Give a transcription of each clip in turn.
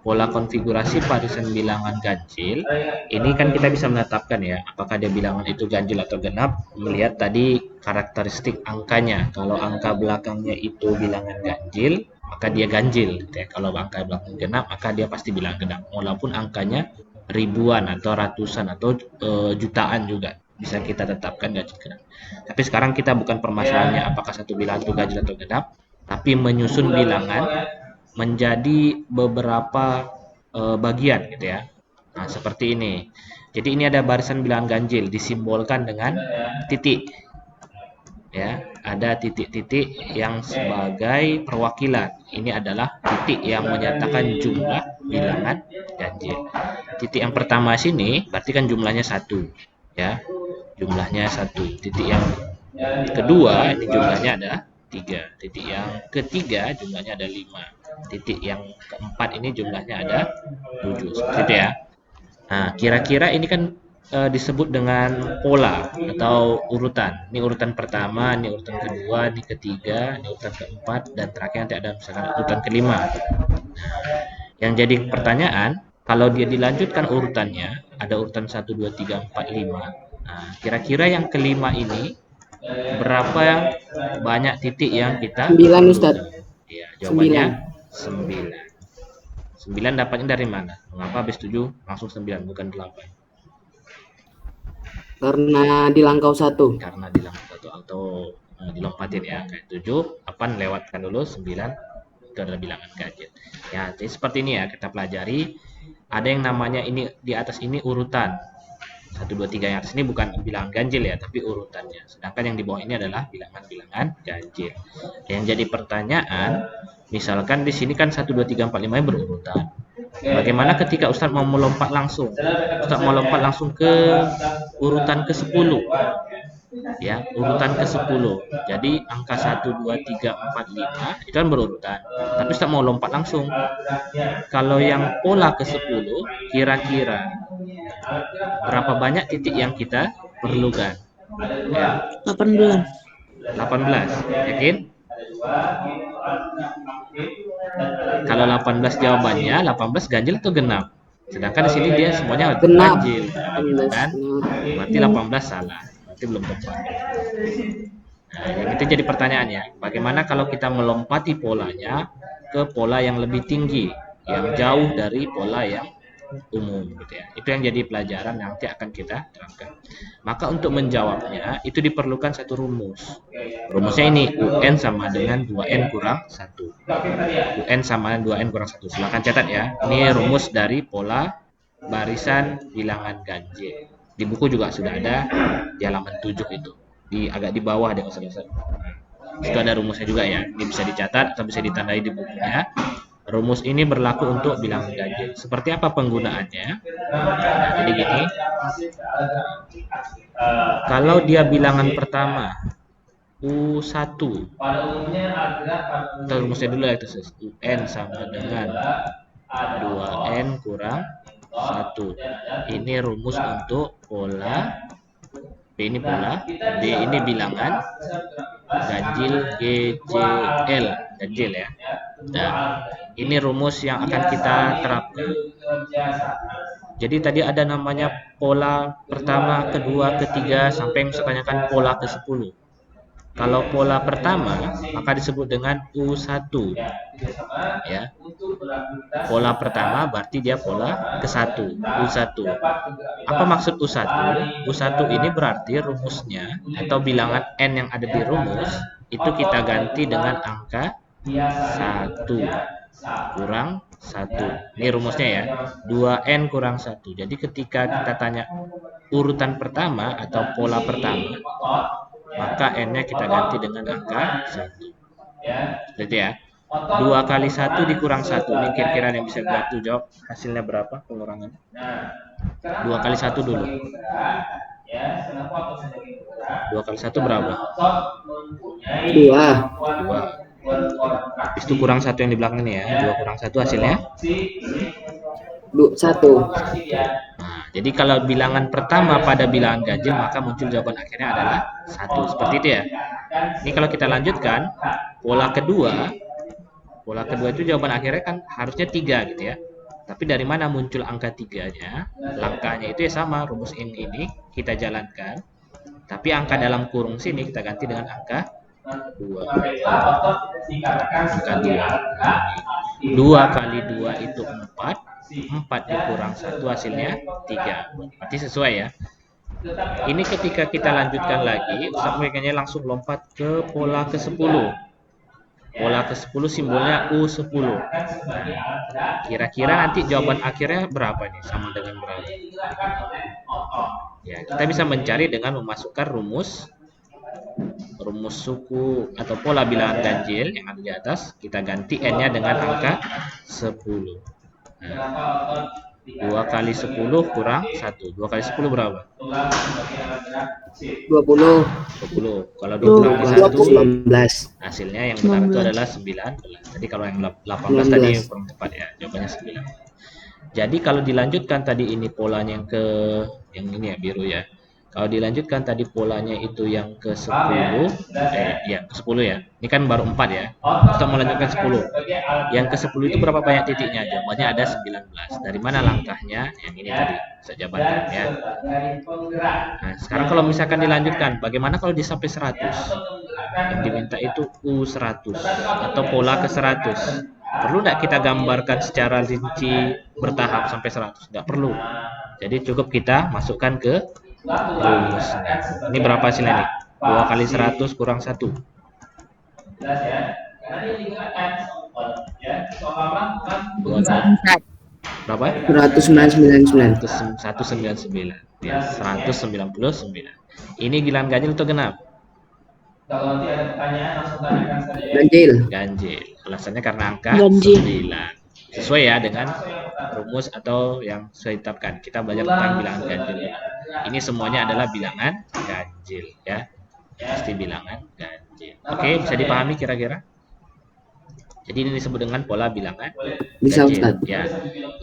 pola konfigurasi barisan bilangan ganjil, ini kan kita bisa menetapkan ya, apakah dia bilangan itu ganjil atau genap, melihat tadi karakteristik angkanya. Kalau angka belakangnya itu bilangan ganjil, maka dia ganjil, gitu ya. Kalau angka belakang genap, maka dia pasti bilangan genap, walaupun angkanya ribuan atau ratusan atau jutaan juga bisa kita tetapkan ganjil genap. Tapi sekarang kita bukan permasalahannya apakah satu bilangan itu ganjil atau genap, tapi menyusun bilangan menjadi beberapa bagian gitu ya. Nah, seperti ini. Jadi ini ada barisan bilangan ganjil disimbolkan dengan titik. Ya, ada titik-titik yang sebagai perwakilan. Ini adalah titik yang menyatakan jumlah bilangan ganjil. Titik yang pertama sini berarti kan jumlahnya 1, ya. Jumlahnya 1. Titik yang kedua ini jumlahnya ada 3. Titik yang ketiga jumlahnya ada 5. Titik yang keempat ini jumlahnya ada 7. Seperti itu ya. Nah, kira-kira ini kan disebut dengan pola atau urutan. Ini urutan pertama, ini urutan kedua, ini ketiga, ini urutan keempat, dan terakhir nanti ada misalkan urutan kelima. Yang jadi pertanyaan, kalau dia dilanjutkan urutannya, ada urutan 1, 2, 3, 4, 5. Nah, kira-kira yang kelima ini berapa banyak titik yang kita 9, Ustadz. Iya, jawabannya 9. 9 dapatnya dari mana? Mengapa habis 7 langsung 9 bukan 8? Karena di langkau 1. Karena dilangkau 1 atau dilompatin ya. Kayak 7, 8 lewatkan dulu, 9 itu adalah bilangan ganjil. Ya, jadi seperti ini ya kita pelajari. Ada yang namanya ini di atas ini urutan. 1, 2, 3 yang atas ini bukan bilangan ganjil ya, tapi urutannya. Sedangkan yang di bawah ini adalah bilangan-bilangan ganjil. Yang jadi pertanyaan, misalkan di sini kan 1, 2, 3, 4, 5 berurutan. Bagaimana ketika Ustadz mau melompat langsung? Ustadz mau lompat langsung ke urutan ke-10. Ya, urutan ke-10. Jadi angka 1, 2, 3, 4, 5 itu kan berurutan. Tapi Ustadz mau lompat langsung. Kalau yang pola ke-10, kira-kira berapa banyak titik yang kita perlukan? Ya. 18. 18. Yakin? Kalau 18 jawabannya, 18 ganjil atau genap? Sedangkan di sini dia semuanya Genap. ganjil. Gitu kan? Berarti 18 salah. Berarti belum tepat. Nah, yang itu jadi pertanyaannya. Bagaimana kalau kita melompati polanya ke pola yang lebih tinggi, yang jauh dari pola yang umum gitu ya. Itu yang jadi pelajaran yang nanti akan kita terangkan. Maka untuk menjawabnya itu diperlukan satu rumus. Rumusnya ini UN sama dengan 2N kurang 1. UN sama dengan 2N kurang 1. Silahkan catat ya. Ini rumus dari pola barisan bilangan ganjil. Di buku juga sudah ada di halaman 7 itu. Agak di bawah deh Ustaz. Itu ada rumusnya juga ya. Ini bisa dicatat atau bisa ditandai di bukunya. Rumus ini berlaku untuk bilangan ganjil. Seperti apa penggunaannya? Nah, jadi gini. Kalau dia bilangan pertama U1. Kita rumusnya dulu ya, UN sama dengan 2N kurang 1. Ini rumus untuk pola. P ini pola, D ini bilangan ganjil, GJL ganjil ya. Nah, ini rumus yang akan kita terapkan. Jadi tadi ada namanya pola pertama, kedua, ketiga sampai misalnya kan pola ke-10. Kalau pola pertama maka disebut dengan U1. Ya. Pola pertama berarti dia pola ke-1, U1. Apa maksud U1? U1 ini berarti rumusnya atau bilangan N yang ada di rumus itu kita ganti dengan angka 1 kurang 1. Ini rumusnya ya. 2N kurang 1. Jadi ketika kita tanya urutan pertama atau pola pertama, maka N-nya kita ganti dengan angka 1. Jadi ya. 2 kali 1 dikurang 1. Ini kira-kira yang bisa bantu jawab hasilnya berapa pengurangan? 2 kali 1 dulu. 2 kali 1 berapa? 2. 2. Itu kurang 1 yang di belakang ini ya. 2 kurang 1 hasilnya? 1. Nah, jadi kalau bilangan pertama pada bilangan ganjil maka muncul jawaban akhirnya adalah 1. Seperti itu ya. Ini kalau kita lanjutkan pola kedua itu jawaban akhirnya kan harusnya 3 gitu ya. Tapi dari mana muncul angka 3-nya? Langkahnya itu ya sama, rumus ini kita jalankan. Tapi angka dalam kurung sini kita ganti dengan angka 2. Angka 2. 2 kali 2 itu 4. 4 dikurang 1 hasilnya 3. Berarti sesuai ya. Ini ketika kita lanjutkan lagi, Ustaz pengennya langsung lompat ke pola ke-10. Pola ke-10 simbolnya U10. Kira-kira nanti jawaban akhirnya berapa nih? Sama dengan berapa? Ya, kita bisa mencari dengan memasukkan rumus suku atau pola bilangan ganjil yang ada di atas. Kita ganti n-nya dengan angka 10. Nah, 2 kali 10 kurang 1. 2 kali 10 berapa? 20. 20. Kalau 2 kali 1, 19. hasilnya yang benar itu adalah 19. Jadi kalau yang 18 tadi kurang tepat ya, jawabannya 9. Jadi kalau dilanjutkan tadi ini polanya yang ini ya, biru ya. Kalau dilanjutkan tadi polanya itu yang ke-10, ke-10 ya. Ini kan baru 4 ya. Kita melanjutkan 10. Yang ke-10 itu berapa banyak titiknya? Jawabannya ada 19. Dari mana langkahnya? Yang ini tadi saya jabarkan ya. Nah, sekarang kalau misalkan dilanjutkan, bagaimana kalau di sampai 100? Yang diminta itu U100 atau pola ke-100. Perlu nggak kita gambarkan secara rinci bertahap sampai 100? Nggak perlu. Jadi cukup kita masukkan ke rumusnya. Ini berapa hasilnya nih? 2 kali 100 kurang 1. Berapa? 199. 199. Ya, 199. Ini bilangan ganjil atau genap? Kalau nanti ada pertanyaan langsung tanyakan saja ya. Ganjil. Ganjil. Alasannya karena angka Ganjil. 9. Sesuai ya dengan rumus atau yang saya tetapkan. Kita belajar tentang bilangan ganjil. Ini semuanya adalah bilangan ganjil ya. Pasti bilangan ganjil. Oke, bisa dipahami kira-kira? Jadi ini disebut dengan pola bilangan Bisa, ganjil. Ustaz. Ya.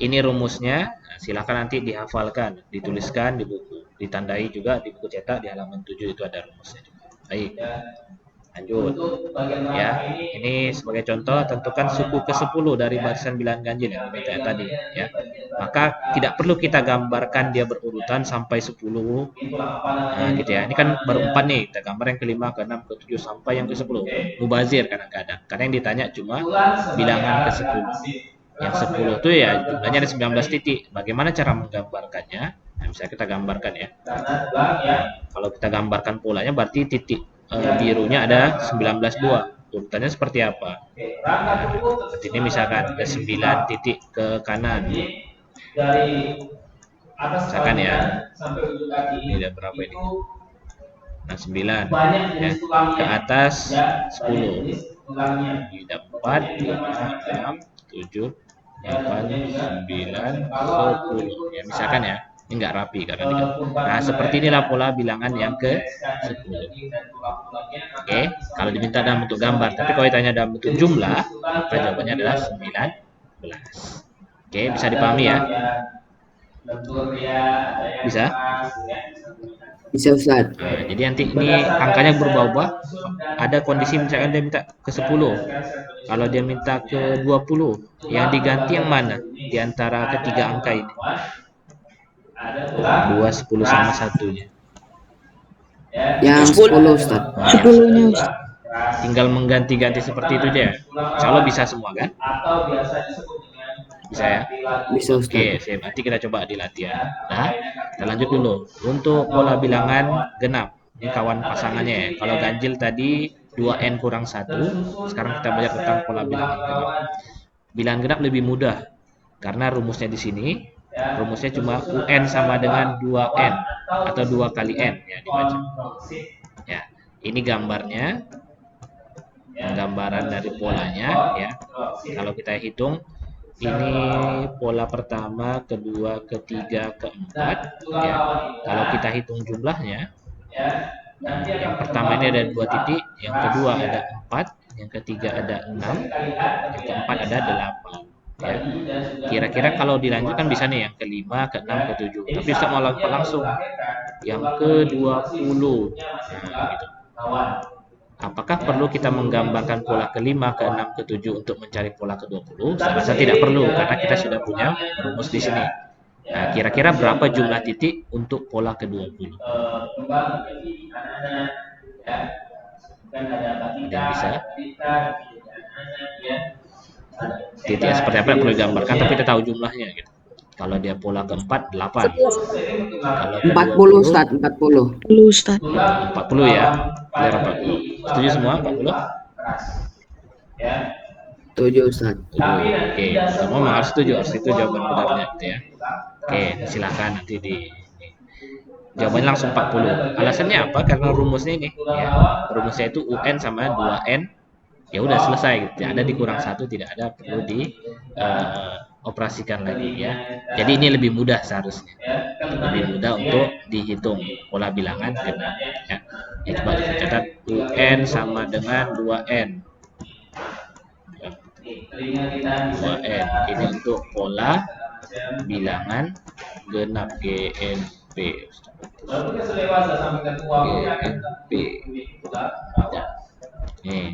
Ini rumusnya. Silakan nanti dihafalkan, dituliskan di buku, ditandai juga di buku cetak di halaman 7 itu ada rumusnya. Baik. Lanjut. Ya, ini sebagai contoh tentukan suku ke-10 dari barisan bilangan ganjil yang diminta tadi ya. Maka tidak perlu kita gambarkan dia berurutan sampai 10. Nah, gitu ya. Ini kan baru 4 nih, kita gambar yang ke-5, ke-6, ke-7 sampai yang ke-10. Mubazir kadang-kadang. Karena yang ditanya cuma bilangan ke-10. Yang 10 itu ya jumlahnya ada 19 titik. Bagaimana cara menggambarkannya? Nah, misalnya kita gambarkan ya. Kalau kita gambarkan polanya berarti titik birunya ada 19,2. Urutannya seperti apa? Nah, ini misalkan ada 9 titik ke kanan. Misalkan ya. Ini ada berapa ini? Nah, 9. Ya. Ke atas 10. Ini ada 4, 5, 6, 7, 8, 9, 10. Ya, misalkan ya. Ini enggak rapi karena nah, seperti inilah pola bilangan yang ke-10. Oke, kalau diminta dalam bentuk gambar, tapi kalau ditanya dalam bentuk jumlah, maka jawabannya adalah 19. Oke, bisa dipahami ya? Bisa? Bisa, Ustaz. Nah, jadi nanti ini angkanya berubah-ubah. Ada kondisi misalkan dia minta ke-10. Kalau dia minta ke-20, yang diganti yang mana? Di antara ketiga angka ini. 2, 10 sama satunya. Yang 10, Ustaz. Nah, 10-nya Ustaz. tinggal mengganti-ganti seperti itu aja. Insya bisa semua kan? Bisa ya? Bisa, Ustaz. Oke, nanti kita coba di latihan. Nah, kita lanjut dulu. Untuk pola bilangan genap, ini kawan pasangannya ya. Kalau ganjil tadi 2n kurang 1, sekarang kita belajar tentang pola bilangan genap. Bilangan genap lebih mudah karena rumusnya di sini. Rumusnya cuma UN sama dengan 2N atau 2 kali N ya dibaca. Ya, ini gambarnya. Gambaran dari polanya ya. Kalau kita hitung ini pola pertama, kedua, ketiga, keempat ya. Kalau kita hitung jumlahnya, nah, yang pertama ini ada 2 titik, yang kedua ada 4, yang ketiga ada 6, yang keempat ada 8. Ya. Kira-kira kalau dilanjutkan bisa nih yang ke-5, ke-6, ke-7. Tapi bisa mau langsung yang ke-20. Nah, gitu. Apakah perlu kita menggambarkan pola ke-5, ke-6, ke-7 untuk mencari pola ke-20? Saya rasa tidak perlu karena kita sudah punya rumus di sini. Nah, kira-kira berapa jumlah titik untuk pola ke-20? Ada yang bisa? Titiknya seperti apa perlu digambarkan, tapi kita tahu jumlahnya gitu. Kalau dia pola ke-4, 8. Kalau 40 ke-20, Ustaz, 40. 10 Ustaz. 40 ya. Clear 40. Setuju semua 40? Setuju Ustaz. Oke, semua memang harus setuju, harus itu jawaban benarnya gitu ya. Oke, silakan nanti di jawabannya langsung 40. Alasannya apa? Karena rumusnya ini ya. Rumusnya itu UN sama 2N. Ya udah selesai gitu. Ada dikurang 1, tidak ada perlu di operasikan lagi ya. Jadi ini lebih mudah seharusnya. Lebih mudah untuk dihitung pola bilangan genap ya. Ya coba dicatat UN sama dengan 2N. 2N ini untuk pola bilangan genap GNP. GNP. Ya. Nih,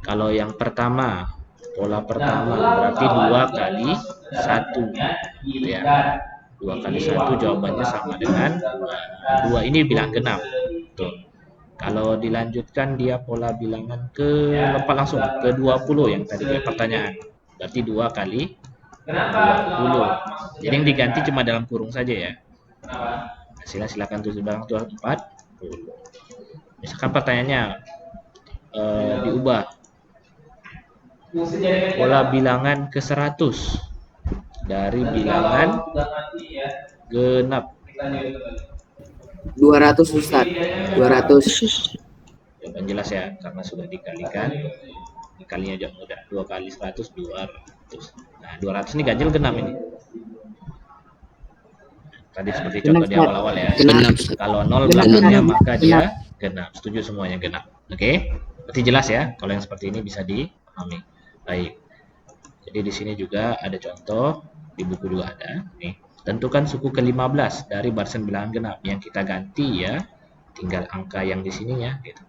kalau yang pertama, pola pertama berarti 2 kali 1 ya. 2 kali 1 jawabannya sama dengan 2. 2 ini bilang genap. Tuh. Kalau dilanjutkan dia pola bilangan lompat langsung ke 20 yang tadi kayak pertanyaan. Berarti 2 kali 20. Jadi yang diganti cuma dalam kurung saja ya. Hasilnya silakan tulis barang tuh 40. Misalkan pertanyaannya diubah pola bilangan ke 100 dari bilangan genap. 200 Ustaz. 200. Jawaban jelas ya, karena sudah dikalikan. Dikalinya juga mudah. 2 kali 100, 200. Nah, 200 ini ganjil genap ini. Tadi seperti contoh di awal-awal ya. Genap. Kalau 0 belakangnya maka dia genap. Setuju semuanya genap. Oke? Berarti jelas ya, kalau yang seperti ini bisa dipahami. Baik. Jadi di sini juga ada contoh, di buku juga ada. Nih. Tentukan suku ke-15 dari barisan bilangan genap yang kita ganti ya. Tinggal angka yang di sininya gitu.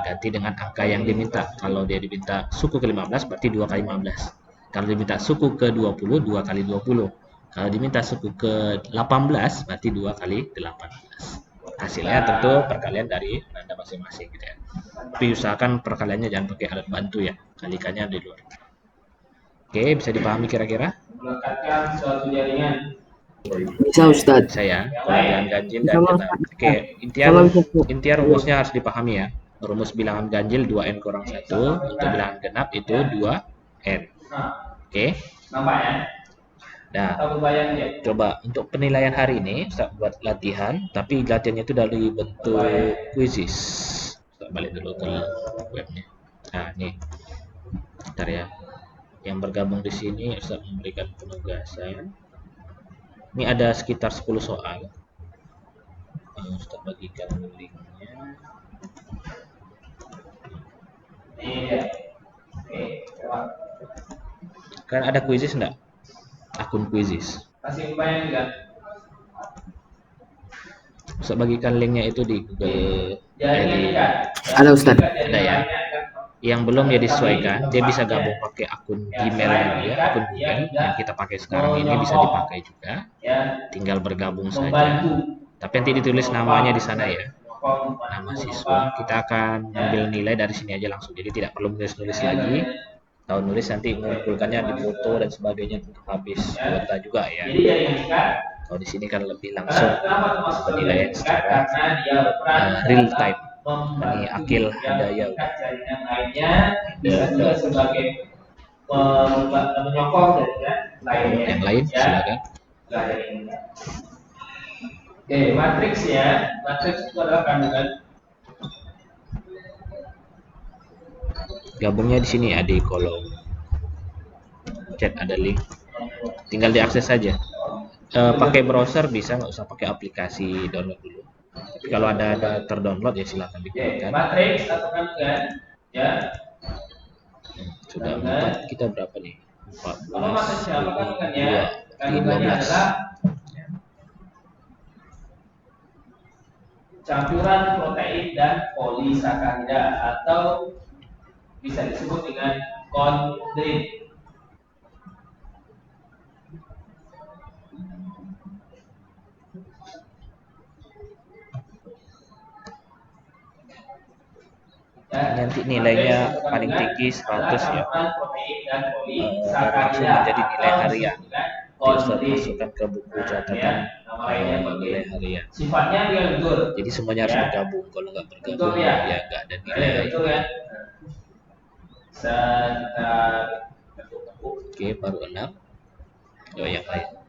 Ganti dengan angka yang diminta. Kalau dia diminta suku ke-15 berarti 2 kali 15. Kalau diminta suku ke-20, 2 kali 20. Kalau diminta suku ke-18 berarti 2 kali 18. Hasilnya tentu perkalian dari Anda masing-masing gitu ya. Tapi usahakan perkaliannya jangan pakai alat bantu ya. Kalikannya di luar. Oke, bisa dipahami kira-kira? Melekatkan suatu jaringan. Bisa Ustaz. Saya pola bilangan ganjil dan genap. Oke, intian rumusnya harus dipahami ya. Rumus bilangan ganjil 2n kurang 1, untuk bilangan genap itu 2n. Oke. Nampak ya? Nah, Tahu bayang ya? coba untuk penilaian hari ini Ustaz buat latihan, tapi latihannya itu dari bentuk quizzes. Ustaz balik dulu ke webnya. Nah, nih. Bentar ya. Yang bergabung di sini Ustaz memberikan penugasan. Ini ada sekitar 10 soal. Ustaz bagikan linknya. Iya. Oke, coba. Kan ada quizzes enggak? Akun quizzes. Kasih bayang juga. Ustaz bagikan linknya itu di Google. Jaringan juga. Ada Ustaz. Ada ya. Yang belum ya disesuaikan, dia bisa gabung pakai akun Gmail dia, akun Google yang kita pakai sekarang ini bisa dipakai juga. Tinggal bergabung saja. Tapi nanti ditulis namanya di sana ya. Nama siswa, kita akan ambil nilai dari sini aja langsung. Jadi tidak perlu nulis-nulis lagi. Tahu nulis nanti mengumpulkannya di foto dan sebagainya untuk habis kuota juga ya. Kalau di sini kan lebih langsung penilaian secara real time. Ini Akil Hidayah. Jaringan lainnya bisa juga sebagai menyokong jaringan lainnya. Yang lain silakan. Oke, matriks ya. Matriks itu adalah kandungan. Gabungnya di sini ada di kolom chat, ada link. Tinggal diakses saja. Pakai browser bisa, nggak usah pakai aplikasi download dulu. Tapi kalau ada terdownload ya silakan digunakan. Matriks atau kandungan ya. Sudah 4, kita berapa nih? 14, Ya. 12. campuran protein dan polisakarida atau bisa disebut dengan kondrin. Nanti nilainya paling tinggi 100 ya. Dan langsung menjadi nilai harian. Ustaz masukkan ke buku catatan nilai harian. Sifatnya dia lentur. Jadi semuanya harus bergabung. Kalau nggak bergabung ya nggak ada nilai. Oke, baru 6. Yang lain.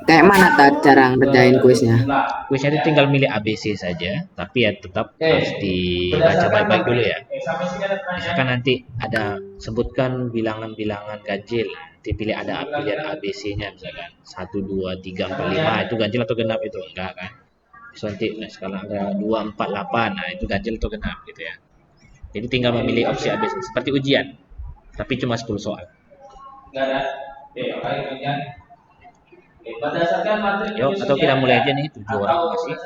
Kayak mana cara ngerjain kuisnya? Kuisnya itu tinggal milih ABC saja, tapi ya tetap harus dibaca baik-baik dulu ya. Misalkan nanti ada sebutkan bilangan-bilangan ganjil, nanti pilih ada pilihan ABC-nya misalkan 1, 2, 3, 4, 5 itu ganjil atau genap itu enggak kan? Terus nanti sekarang ada 2, 4, 8, nah itu ganjil atau genap gitu ya. Jadi tinggal memilih opsi ABC seperti ujian, tapi cuma 10 soal. Yuk, atau kita mulai aja nih 7 orang masih.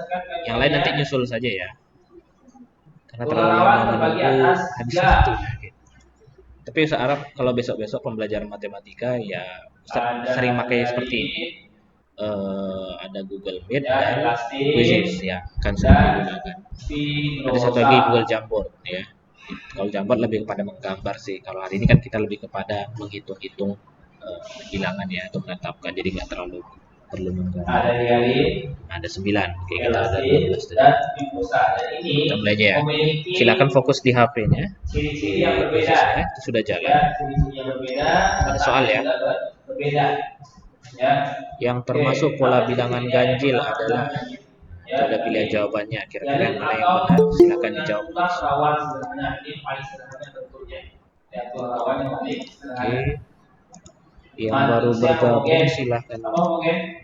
Yang lain nanti nyusul saja ya. Karena terlalu lama menunggu habis waktu. Gitu. Tapi Ustaz Arab kalau besok-besok pembelajaran matematika ya Ustaz sering pakai seperti ini. Ada Google Meet dan Quizzes ya, kan sering digunakan. Ada satu lagi Google Jamboard ya. Kalau Jamboard lebih kepada menggambar sih. Kalau hari ini kan kita lebih kepada menghitung-hitung bilangan ya atau menetapkan, jadi nggak terlalu perlu menggambar. Ada 9, oke, kita ada 12 tadi. Kita mulai aja ya. Silakan fokus di HP-nya. Itu sudah jalan. Ada soal ya. Yang termasuk pola bilangan ganjil adalah ada pilihan jawabannya. Kira-kira yang mana yang benar? Silakan dijawab. Oke. Yang baru bergabung silahkan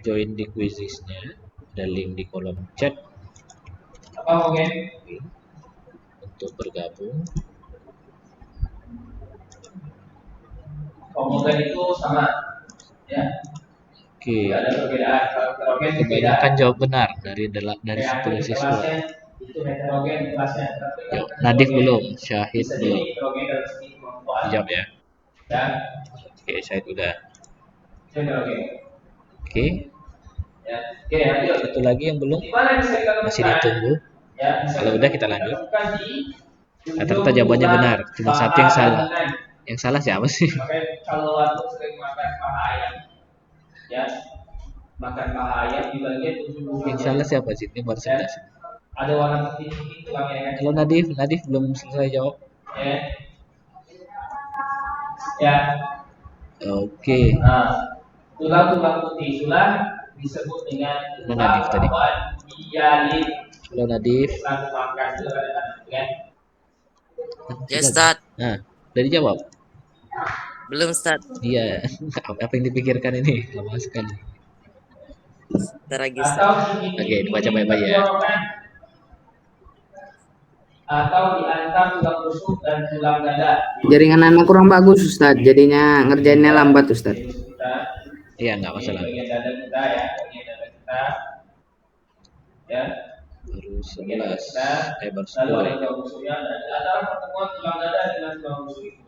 join di Quizzes-nya. Ada link di kolom chat. Untuk bergabung. Homogen itu sama, ya. Oke. Ada perbedaan. Kebanyakan jawab benar dari 10 siswa. Itu heterogen kelasnya. Yuk, Nadif belum, Syahid belum. Jawab ya. Oke, Syahid udah. Oke. Satu lagi yang belum, masih ditunggu. Kalau udah kita lanjut. Rata-rata jawabannya benar, cuma satu yang salah. Yang salah siapa sih? Kalau waktu sering makan paha ayam, ya, makan paha ayam di bagian ujung. Yang salah siapa sih? Ini baru 11. Ada warna putih itu kan? Kalau Nadif belum selesai jawab. Ya. Oke. Nah, tulang-tulang putih itulah disebut dengan Nadif tadi. Hialin. Halo Nadif. Ya Ustaz. Nah, udah dijawab? Belum Ustaz. Iya. Apa yang dipikirkan ini? Lama sekali. Ntar lagi Ustaz. Oke, dibaca baik-baik ya. Atau di antara tulang rusuk dan tulang dada. Jaringan anak kurang bagus Ustaz, jadinya ngerjainnya lambat Ustaz. Iya, nggak masalah. Bagian dada kita ya, bagian dada kita. Ya. Baru 11. Baru 10. Lalu tulang rusuknya antara pertemuan tulang dada dengan tulang rusuk itu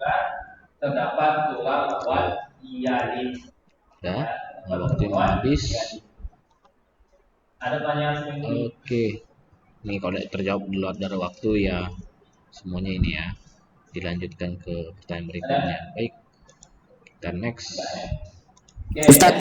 terdapat tulang rawan hialin. Udah, waktu yang habis. Ada pertanyaan selanjutnya. Oke. Ini kalau terjawab di luar dari waktu ya semuanya ini ya. Dilanjutkan ke pertanyaan berikutnya. Baik. Kita next. Ustaz.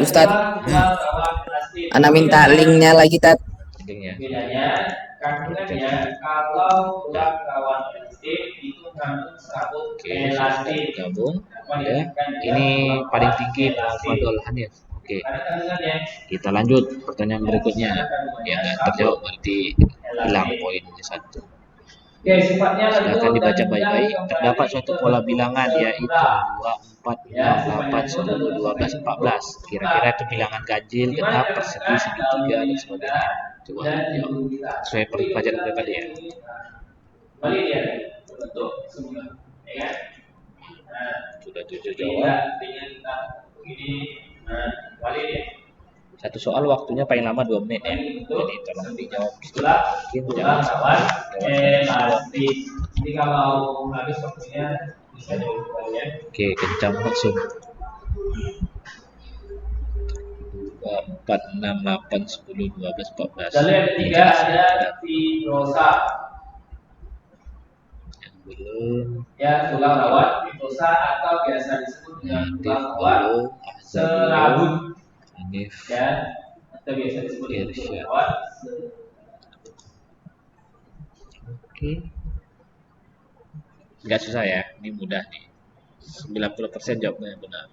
Ana minta linknya lagi Tat. Linknya. Bedanya kandungannya kalau tulang rawan elastik itu mengandung serabut elastik. Gabung. Ya. Ini paling tinggi Fadol Hanif. Oke. Kita lanjut pertanyaan berikutnya. Yang nggak terjawab berarti hilang poinnya 1. Silakan dibaca baik-baik. Terdapat suatu pola bilangan yaitu 2, 4, 6, 8, 10, 12, 14. Kira-kira itu bilangan ganjil, genap, persegi, segitiga dan sebagainya. Coba jawab. Sesuai pelajaran kita tadi ya. Sudah 7 jawab. Satu soal waktunya paling lama 2 menit ya. Jadi tolong dijawab tulang mungkin tulang jangan rawan jawab. elastis. Jadi kalau habis waktunya bisa diukur ya. Oke, kencang langsung. 2, 4, 6, 8, 10, 12, 14. Lalu yang ketiga ada fibrosa. Yang belum. Ya, tulang rawan fibrosa atau biasa disebut dengan tulang rawan serabut. Hanif. Ya, atau biasa disebut dengan tulang rawan. Oke. Nggak susah ya, ini mudah nih. 90% jawabnya benar.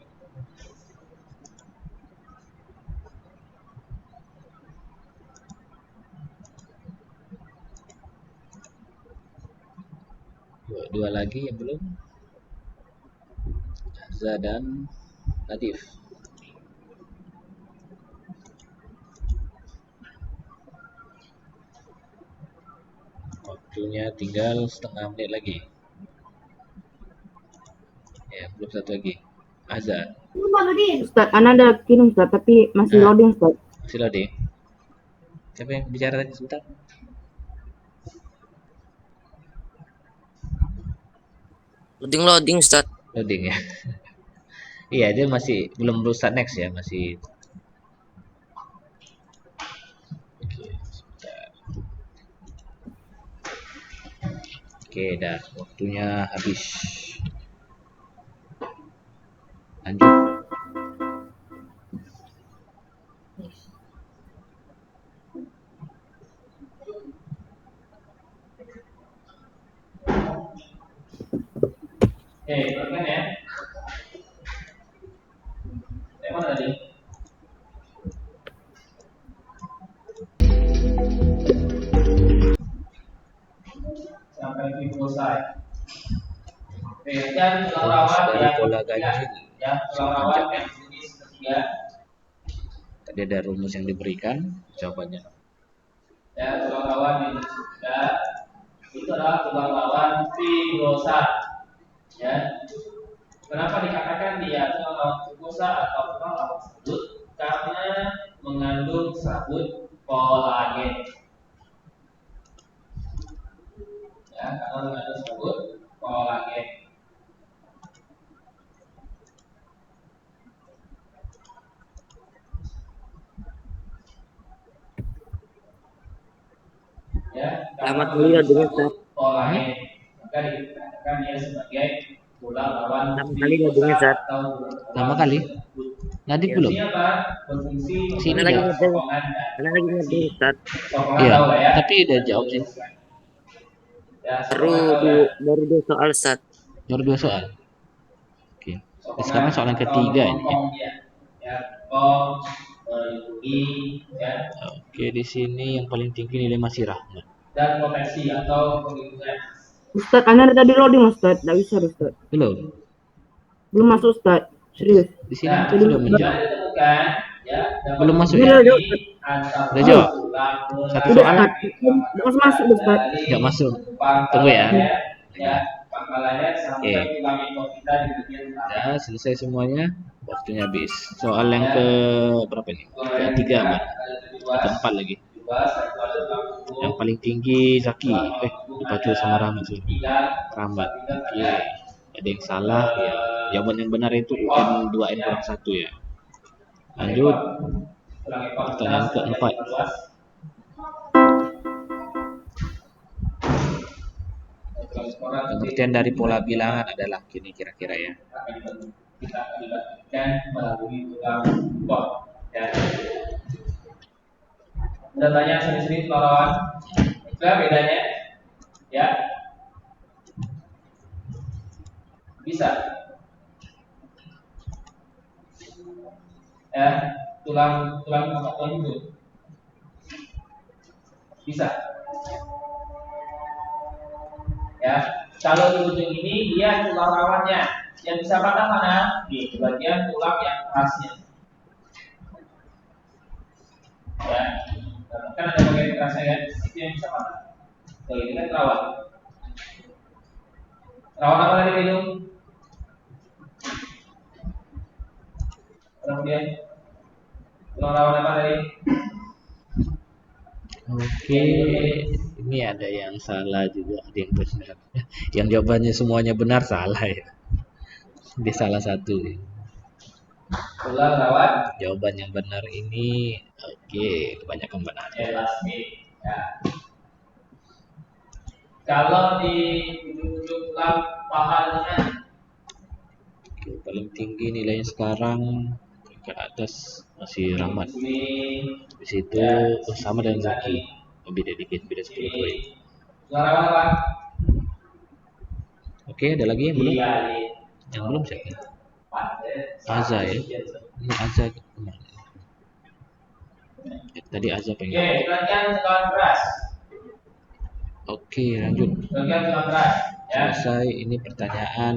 Dua lagi yang belum. Hamza dan Nadif. Waktunya tinggal setengah menit lagi. Ya, belum satu lagi. Azan. Ustaz, Ana ada kirim Ustaz, tapi masih loading Ustaz. Masih loading. Siapa yang bicara tadi sebentar? Loading Ustaz. Loading ya. Iya, dia masih belum start next ya, masih. Oke, sebentar. Oke, dah waktunya habis. Lanjut. Perhatikan ya. Yang mana tadi? Sampai fibrosa. Dan tulang rawan Dari yang pola ketiga. ganjil. Ya, tulang rawan yang jenis ketiga. Tadi ada rumus yang diberikan, jawabannya. Ya, tulang rawan yang jenis ketiga itu adalah tulang rawan fibrosa. Ya, kenapa dikatakan dia tulang rawan fibrosa atau tulang rawan serabut? Karena mengandung serabut kolagen. Ya, karena mengandung serabut kolagen. Ya, Selamat kuliah dengan Ustaz. kolagen. Maka dikatakan dia sebagai tulang rawan Pertama kali loading Ustaz. Pertama kali? Nadif belum? Fungsinya apa? Berfungsi Sini lagi dah. ngerti. sokongan dan Ana lagi ngerti Ustaz. sokongan Iya, tahu lah ya. tapi udah jawab sih. Ya, Baru sokongan tahu ya. baru 2 soal Ustaz. Baru 2 soal. Oke. Sokongan Sekarang soal yang atau ketiga ini. mengkong dia. Ya, mengkong, melindungi, ya, Oke, di sini yang paling tinggi nilai masih Rahmat. dan proteksi atau perlindungan. Ustaz, Ana tadi loading Ustaz, tidak bisa Ustaz. Belum. Belum masuk Ustaz, serius. Di sini Nah, sudah sudah menjawab. ditemukan, ya, dapat Belum masuk ya? terjadi antara Udah jawab? tulang Satu belakang soal. Masuk masuk Ustaz. dari Nggak masuk. pangkal Tunggu ya. leher, ya, pangkal leher sampai Oke. tulang ekor kita di bagian belakang. Ya, selesai semuanya. Waktunya habis. Soal yang ke berapa ini? Ketiga, Mat. Keempat lagi. Yang paling tinggi Zaki. Dipacu sama Rahmat sih. Rahmat. Oke. Ada yang salah ya. Jawaban yang benar itu UN 2N kurang 1 ya. Lanjut. Pertanyaan keempat. Pengertian dari pola bilangan adalah gini kira-kira ya. Kita akan dibandingkan melalui tulang ekor. Ya. Udah tanya sini-sini tulang apa bedanya? Ya. Bisa. Ya, tulang otot itu. Bisa. Ya, kalau di ujung ini dia tulang rawannya. Yang bisa patah mana? Di bagian tulang yang kerasnya. Ya, kan ada bagian kerasnya kan? Itu yang bisa patah. Kalau ini kan rawan. Rawan apa tadi hidung? Kemudian Tulang rawan apa tadi? Oke, ini ada yang salah juga, ada yang benar. Yang jawabannya semuanya benar salah ya. Dia salah satu ya. Tulang rawan Jawaban yang benar ini oke, kebanyakan benar. elastik. Ya. Kalau di ujung-ujung tulang paha lengan, Oke, paling tinggi nilainya sekarang ke atas masih Rahmat. ini Di situ sama dengan Zaki. Oh, beda dikit, beda 10 poin. tulang rawan apa? Oke, ada lagi yang belum? Iya. Yang belum siapa? Aza ya. Ini Aza kemana? Ya, tadi Aza Oke, pengen. perhatian tulang keras. Oke, lanjut. Perhatian tulang keras. Ya. Selesai ini pertanyaan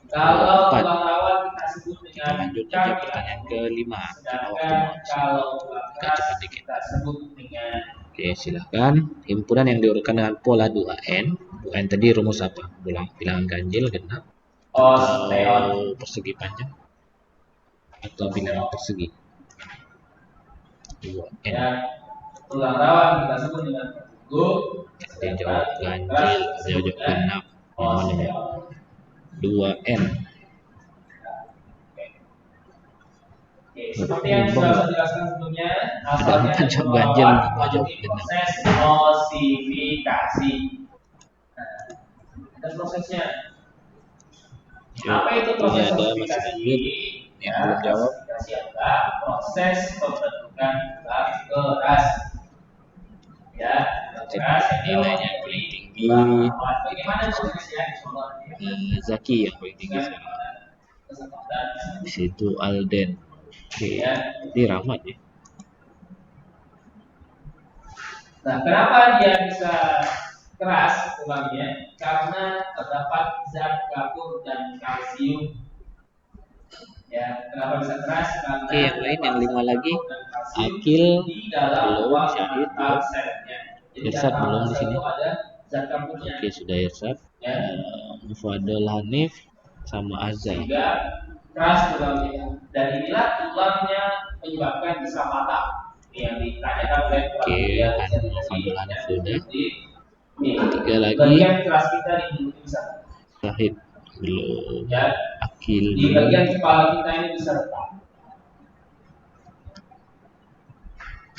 Kalau 4. tulang rawan kita sebut Kita dengan lanjut aja pertanyaan ke-5 karena waktu sedangkan mau habis. kalau tulang Agak keras cepat dikit. kita sebut dengan Oke, silakan. Himpunan yang diurutkan dengan pola 2N. 2N tadi rumus apa? Bilangan ganjil, genap, osteon. atau persegi panjang, atau bilangan persegi. 2N. Ya, tulang rawan kita sebut dengan vertigo. Ada yang jawab ganjil, ada yang jawab genap. Yang mana ya? 2N. Oke, seperti yang sudah saya jelaskan sebelumnya, asalnya Ada jawab tulang ganjil, rawan ada jawab melalui genap. proses osifikasi. Nah, ada prosesnya. Apa itu proses Ini ada Mas osifikasi? David yang belum jawab. Osifikasi adalah proses pembentukan tulang keras. Ya, tulang keras Nilainya yang paling tinggi bagaimana prosesnya? Zaki yang paling tinggi sekarang. Di situ Alden. Oke, ini Rahmat ya. Nah, kenapa dia bisa keras tulangnya? Karena terdapat zat kapur dan kalsium. Ya, kenapa bisa keras? Karena Oke, yang lain yang 5 lagi. Akil Akil di dalam belum, ruang Syahid mental belum, selnya. Jadi Irsad dalam belum di sel sini. itu ada zat kapurnya. Oke, sudah Irsad. Ya. Mufadil Hanif sama Azza. Sehingga keras tulangnya. Dan inilah tulangnya menyebabkan bisa patah. Ini yang ditanyakan oleh Oke, Mufadil Hanif sudah. Ini 3 lagi. bagian keras kita di mulut bisa. Syahid belum. Ya. Akil Di belum. bagian kepala kita ini bisa retak.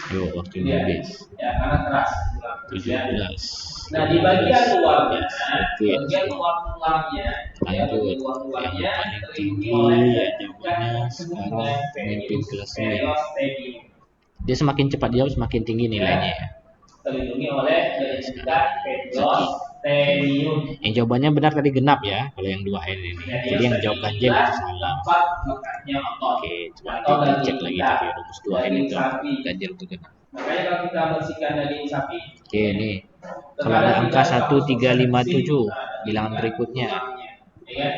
Yo, waktunya habis. Ya, karena keras tulang. 17. Nah, di bagian luarnya, Oke, bagian luar tulangnya, lanjut. luar Yang tulangnya paling tinggi terlindungi oleh ya jawabannya sekarang pemimpin klasemen. periosteum. Dia semakin cepat jawab semakin tinggi nilainya ya. Terlindungi oleh jaringan periosteum. Yang jawabannya benar tadi genap ya, kalau yang 2N ini. Jadi yang jawab ganjil itu salah. Tempat lekatnya otot. Oke, coba nanti dicek lagi tadi rumus 2N itu ganjil itu genap. Makanya kalau kita bersihkan daging sapi, Oke, nih. Kalau ada angka 1, 3, 5, 7, bilangan berikutnya. ya,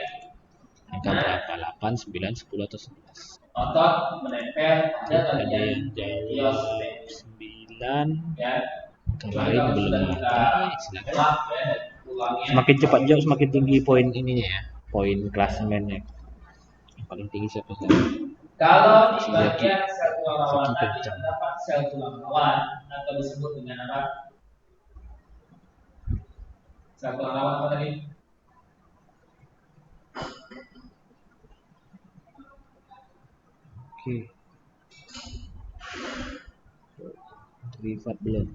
Angka berapa? 8, 9, 10 atau 11? otot menempel pada Ada bagian yang jawab 9. ya. Angka lain belum ada. Silakan. Elak, ya, tulangnya. Semakin cepat jawab semakin tinggi poin ininya ya, poin klasemennya. Yang paling tinggi siapa sih? Kalau di Si bagian sel tulang rawan Zaki tadi kencang. terdapat sel tulang rawan atau disebut dengan apa? Sel tulang rawan apa tadi? Oke. Rifat belum.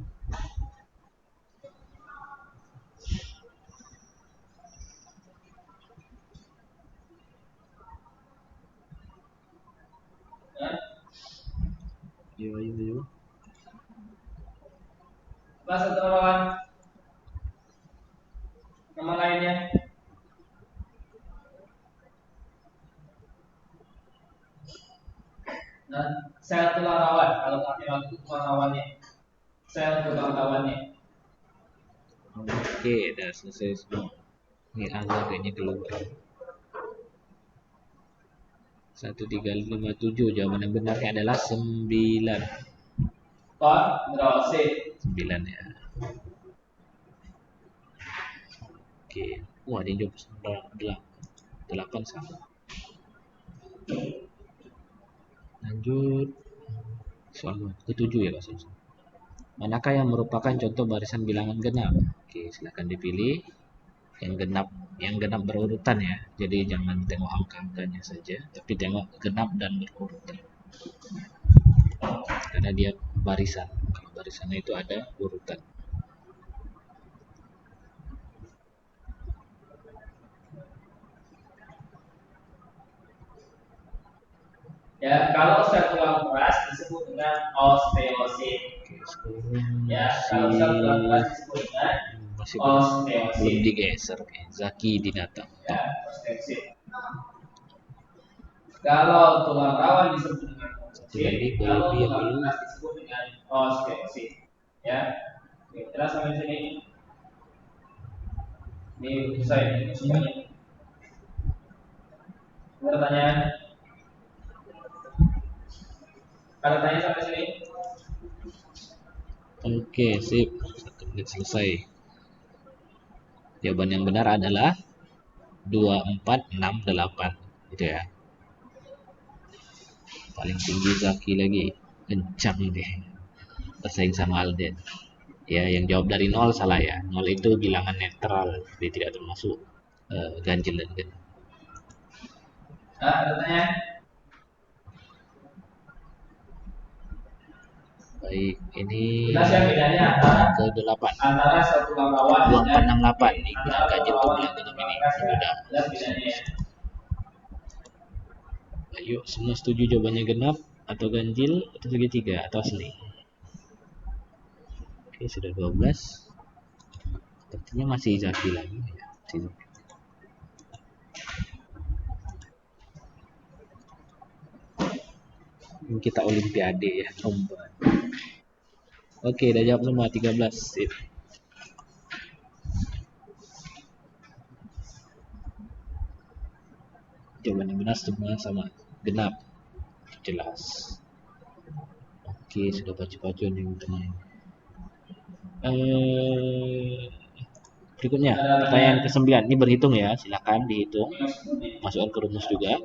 Ya. Ayo. Apa sel tulang rawan? Nama lainnya? Nah, sel tulang rawan. Kalau artinya itu tulang rawannya, sel tulang rawannya. Oke, udah selesai semua. Ini Azhar kayaknya keluar. 1, 3, 5, 7. Jawaban yang benarnya adalah 9. Kondrosit. 9 ya. Oke. Wah, dia jawab 8 sama. Lanjut. Soal ketujuh ya Kak Samsul. Manakah yang merupakan contoh barisan bilangan genap? Oke, silakan dipilih yang genap berurutan ya. Jadi jangan tengok angka-angkanya saja, tapi tengok genap dan berurutan. Karena dia barisan. Kalau barisannya itu ada urutan. Ya, kalau sel tulang keras disebut dengan osteosit. Oke, sekarang Ya, kalau sel tulang keras disebut dengan masih belum osteosit. digeser. Oke, Zaki Dinata. Ya, osteosit. Kalau tulang rawan disebut dengan osteosit, kalau tulang keras disebut dengan osteosit. Ya, oke, jelas sampai sini. Ini selesai ini semuanya. Ada pertanyaan? Ada tanya sampai sini? Oke, sip. 1 menit selesai. Jawaban yang benar adalah 2468. Gitu ya. Paling tinggi Zaki lagi. Kencang deh. Bersaing sama Alden. Ya, yang jawab dari 0 salah ya. 0 itu bilangan netral. Jadi tidak termasuk ganjil dan genap. Ada tanya? Baik, ini Jelas ya bedanya ke-8. antara sel tulang rawan dan 2468 nih bilang ganjil atau bilang genap ini. Sudah. jelas bedanya ya. Ayo, semua setuju jawabannya genap atau ganjil atau segitiga atau asli? Oke, sudah 12. Sepertinya masih Zaki lagi ya. Ini kita olimpiade ya, lomba. Oke, udah jawab semua 13. Sip. Jawaban yang benar semua sama, genap. Jelas. Oke, sudah baca-baca nih teman. Berikutnya, pertanyaan ke-9. Ini berhitung ya, silakan dihitung. Masukkan ke rumus juga.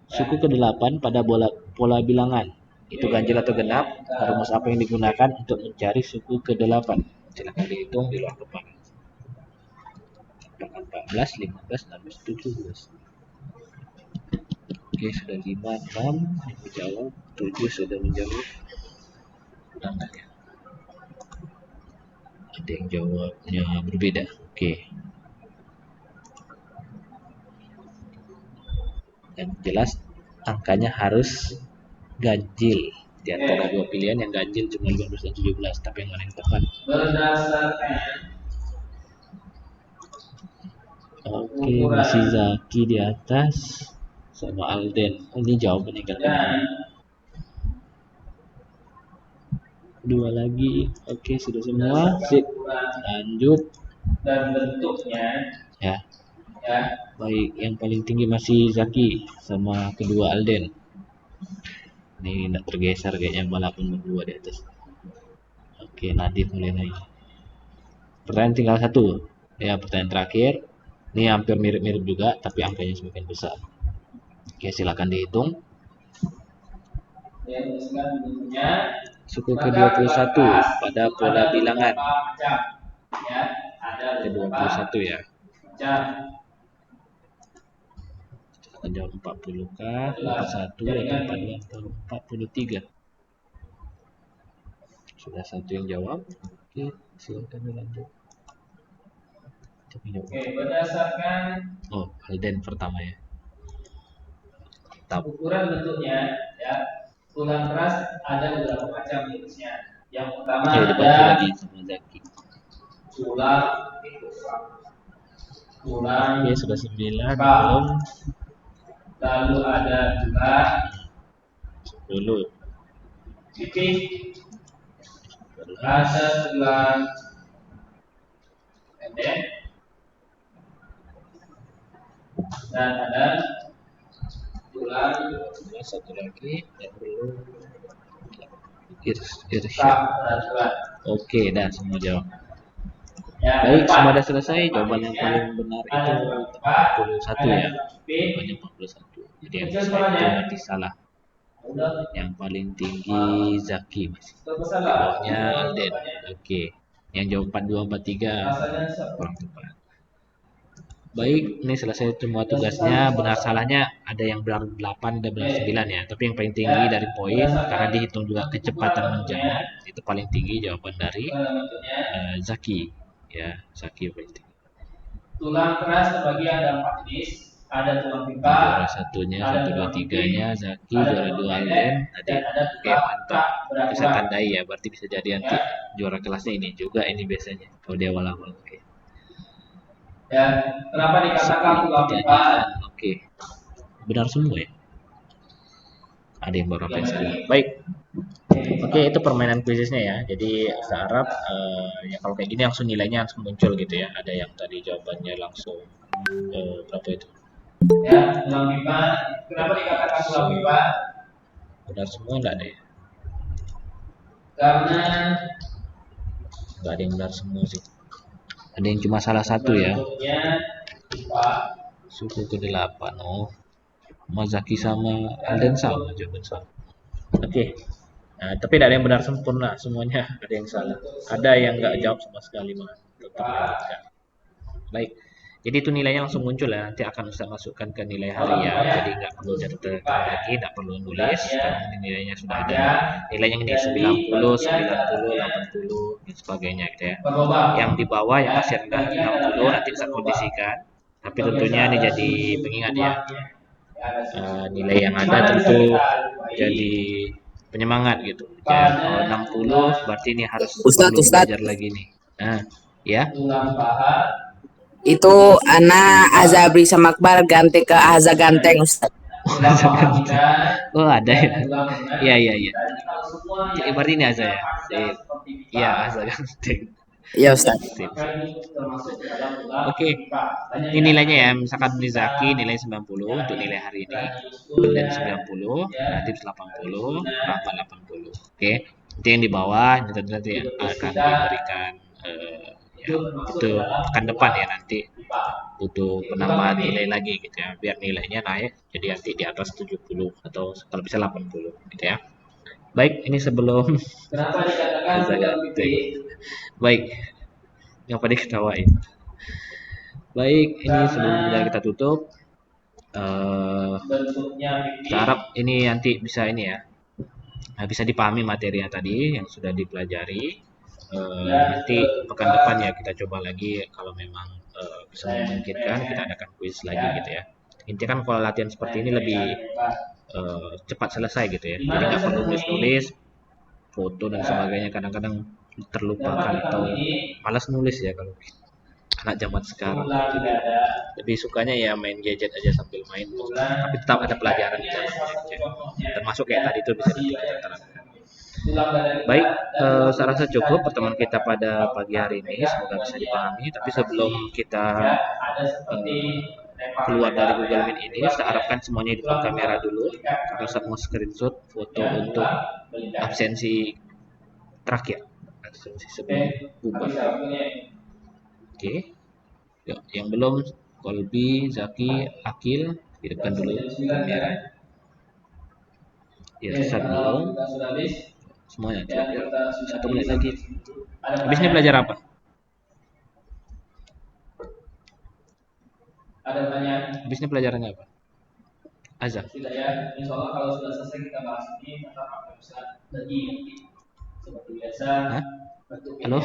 Suku ke-8 pada pola bilangan. Itu ganjil atau genap? Rumus apa yang digunakan untuk mencari suku ke-8? Silakan dihitung di luar kepala. 14, 15, 16, 17. Oke, sudah 5, 6 yang menjawab, 7 sudah menjawab. Udah enggak ya? Ada yang jawabnya berbeda. Oke. Dan jelas angkanya harus ganjil. Di antara dua pilihan yang ganjil cuma 15 dan 17, tapi yang mana yang tepat? Berdasarkan Oke, masih Zaki di atas sama Alden. Ini jawaban yang kalian. Dua lagi. Oke, sudah semua. Sip. Lanjut. Dan bentuknya Ya. ya. Baik, yang paling tinggi masih Zaki sama kedua Alden. Ini tidak tergeser kayaknya, malah pun berdua di atas. Oke, Nadif mulai naik. Pertanyaan tinggal satu. Ya, pertanyaan terakhir. Ini hampir mirip-mirip juga, tapi angkanya semakin besar. Oke, silakan dihitung. Ya, bentuknya. Suku ke-21 pada pola bilangan. Ya, ada ke-21 ya. Macam. Akan jawab 40 kah, 41 atau 42 atau 43. Sudah satu yang jawab. Oke, silakan dilanjut. Oke, berdasarkan Alden pertama ya. ukuran bentuknya ya, tulang keras ada beberapa macam jenisnya. Yang pertama dibaca ada lagi sama Zaki. tulang Oke, sudah 9 belum. Lalu ada tulang 10. pipih, ada tulang pendek, dan ada tulang Satu lagi yang belum. Irsyad. Oke, dah semua jawab. ya, Baik, semua sudah selesai. Jawaban yang paling benar itu 41 ya. Jawabannya 41. Jadi yang itu berarti salah. Udah, Yang paling tinggi Zaki masih. terpesan Di lah. bawahnya Alden. Oke. Yang jawab 4243 Rasanya siapa? kurang tepat. Baik, ini selesai semua tugasnya. Benar salahnya ada yang benar 8, ada benar 9 ya. Tapi yang paling tinggi dari poin karena dihitung juga kecepatan menjawab itu paling tinggi jawaban dari Zaki. Ya, Zaki paling tinggi. Tulang keras terbagi ada 4 jenis. Ada tulang pipa, Juara satunya, ada 1, 2, tulang 3-nya pipi, Zaki, ada juara 2 tulang Alden pendek, tadi. dan ada Oke, tulang mantap. tak Kita berat-berat. tandai ya, berarti bisa jadi nanti juara kelasnya ini juga ini biasanya kalau dia awal-awal. Oke. Dan kenapa dikatakan 10 tulang pipa? pertanyaan. Oke. Benar semua ya? Ada yang baru apa salah. Baik. Oke, itu permainan kuisnya ya. Jadi saya harap ya kalau kayak gini langsung nilainya langsung muncul gitu ya. Ada yang tadi jawabannya langsung berapa itu? Ya, tulang pipa. Kenapa dikatakan tulang pipa? Benar semua enggak ada ya? Karena Enggak ada yang benar semua sih. Ada yang cuma salah satu ya. bentuknya pipa. Suku ke-8. Oh. Mazaki sama Alden sama jawaban sama. Oke. Nah, tapi tidak ada yang benar sempurna, semuanya ada yang salah. Ada yang nggak jawab sama sekali mah tetap melanjutkan. Baik. Jadi itu nilainya langsung muncul ya. Nanti akan bisa masukkan ke nilai harian. Jadi nggak perlu catat lagi, nggak perlu nulis. Karena ini nilainya sudah ada. Nilainya ini 90, 90, 80 dan sebagainya gitu ya. Yang di bawah yang masih rendah 60 nanti bisa kondisikan. Tapi tentunya ini jadi pengingat ya. Nilai yang ada tentu jadi penyemangat gitu. Ya, kalau 60 berarti ini harus perlu Ustadz, belajar lagi nih. Nah, ya. Tulang paha. itu anak Azabri sama Akbar ganti ke Aza Ganteng, Ustadz. Tulang paha kita. Oh, ada ya. Tulang benar. Iya, iya, iya. Dan kalau semua Jadi berarti ini aja ya. seperti pipa. Iya, Aza Ganteng. Iya, Ustadz. Sip. Maka ini termasuk dalam tulang Oke. pipa. Ini nilainya ya, misalkan Nizaki nilai 90 untuk nilai hari ini. Dan 90, Natif 80, Rafa 80. Oke. Itu yang di bawah, ini tentu nanti akan diberikan ya, itu pekan depan ya nanti butuh penambahan nilai lagi gitu ya biar nilainya naik jadi nanti di atas 70 atau kalau bisa 80 gitu ya. Baik, ini sebelum Kenapa dikatakan tulang pipi? baik, yang pada ketawain. Baik, ini sebelum kita tutup Bentuknya pipi. saya harap ini nanti bisa ini ya bisa dipahami materinya tadi yang sudah dipelajari. Nanti pekan depan ya kita coba lagi kalau memang bisa memungkinkan kita adakan kuis lagi gitu ya. Intinya kan kalau latihan seperti ini lebih cepat selesai gitu ya. Jadi nggak perlu nulis foto dan sebagainya kadang-kadang terlupakan atau malas nulis ya kalau anak zaman sekarang. Jadi lebih sukanya ya main gadget aja sambil main, tapi tetap ada pelajaran di dalam gadget. Termasuk kayak tadi itu bisa diterapkan. Baik, saya rasa cukup pertemuan kita pada pagi hari ini. Semoga bisa dipahami. Tapi sebelum kita keluar dari Google Meet ini, saya harapkan semuanya di depan kamera dulu. Karena saya mau screenshot foto untuk absensi terakhir, absensi sebelum bubar. Oke, yuk, yang belum Kolbi, Zaki, Akil hidupkan dulu kamera. Ya, start dulu. Semuanya coba 1 menit lagi. Habis ini belajar apa? Ada pertanyaan? Habis ini pelajarannya apa? Azab. Tidak ya. Insya Allah kalau sudah selesai kita bahas ini, maka akan bisa lagi seperti biasa. Hah? Halo?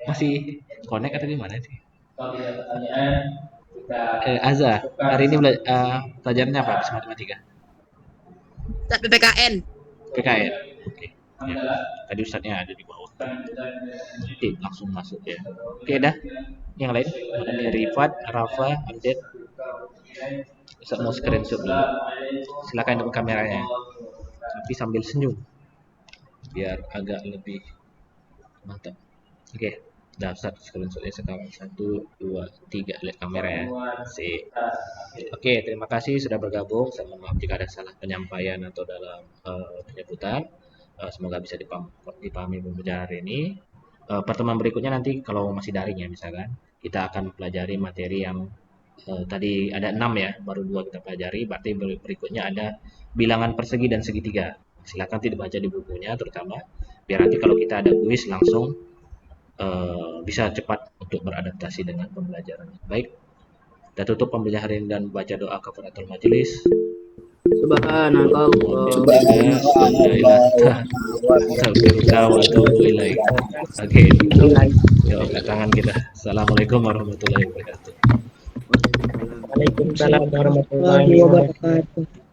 Masih connect atau gimana sih? Kalau tidak pertanyaan, kita Azza, hari ini pelajarannya apa? Habis matematika? PPKN. PKN. Oke. Ya. Tadi ustadznya ada di bawah. Nanti langsung masuk ya. Oke dah. Yang lain? Ada Rifat, Rafa, Amdet. Ustadz mau screenshot dulu. Silakan dengan kameranya. Tapi sambil senyum. Biar agak lebih mantap. Oke. Dah Ustadz screenshotnya sekarang 1, 2, 3 lihat kamera ya. Sip. Oke, terima kasih sudah bergabung. Saya mohon maaf jika ada salah penyampaian atau dalam penyebutan. Semoga bisa dipahami pembelajaran hari ini. Pertemuan berikutnya nanti kalau masih daring ya misalkan kita akan pelajari materi yang tadi ada 6 ya, baru 2 kita pelajari, berarti berikutnya ada bilangan persegi dan segitiga. Silakan tidak baca di bukunya terutama, biar nanti kalau kita ada kuis langsung bisa cepat untuk beradaptasi dengan pembelajaran. Baik, kita tutup pembelajaran hari ini dan baca doa kafaratul majelis. Subhanallah. Oke, yuk angkat tangan kita. Assalamualaikum warahmatullahi wabarakatuh. Waalaikumsalam warahmatullahi wabarakatuh.